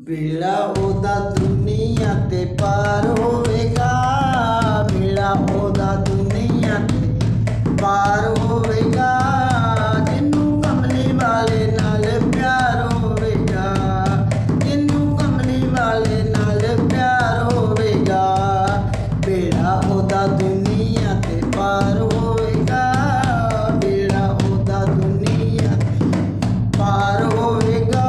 बेड़ा ओदा दुनिया ते पार होवेगा, बेड़ा ओदा दुनिया ते पार होवेगा, जिन्नू कमली वाले नाल प्यार होवेगा, जिन्नू कमली वाले नाल प्यार होवेगा, बेड़ा ओदा दुनिया ते पार होवेगा, बेड़ा ओदा दुनिया ते पार होवेगा,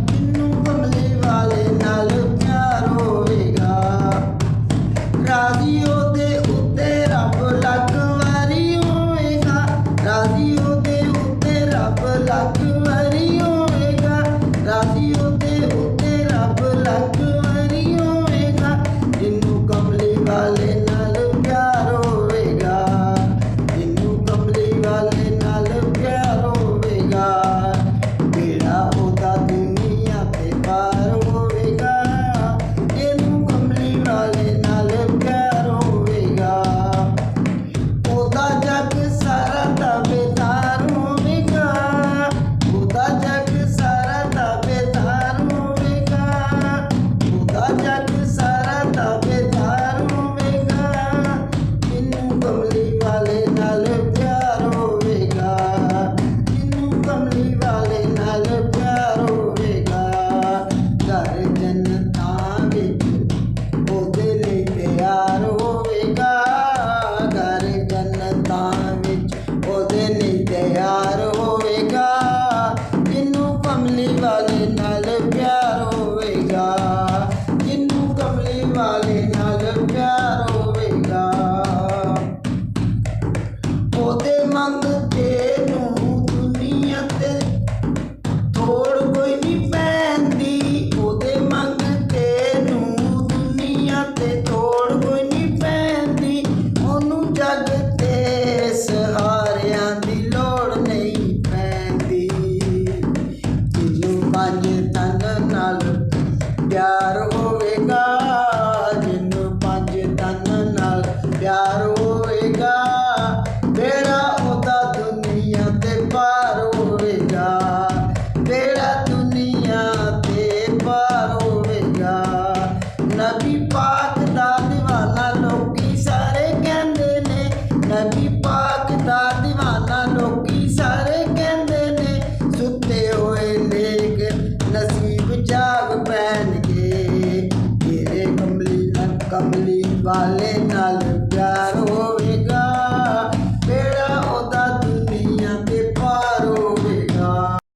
जिन्नू कमली वाले नाल प्यार होवेगा। राजी ओदे उत्ते रब लख वारी होवेगा, राजी ओदे उत्ते रब लख वारी होवेगा, राजी ओदे उत्ते रब लख वारी होवेगा, जिन्नू कमली वाले नाल प्यार होवेगा, जिन्नू कमली वाले नाल प्यार होवेगा, बेड़ा ओदा दुनिया ते पार होवेगा, जिन्नू कमली वाले नाल प्यार होवेगा। ओदा जग सारा ताबेदार होवेगा, ओदा जग सारा ताबेदार होवेगा, ओदा जग सारा ताबेदार होवेगा, जिन्नू कमली वाले नाल प्यार होवेगा, जिन्नू कमली वाले नाल प्यार होवेगा। घर जन्नतां विच ओदे लई तैयार होवेगा, घर जन्नतां विच ओदे लई तैयार होवेगा, जिन्नू कमली वाले नाल प्यार होवेगा, जिन्नू कमली वाले नाल प्यार होवेगा। ओदे मंगते नूं दुनिया ते थोड़ कोई नहीं पैंदी, ओदे मंगते नूं दुनिया ते थोड़ कोई नहीं पैंदी, ओनू जग ते सहारियां दी लोड़ नहीं पैंदी, जिन्नू पंज तन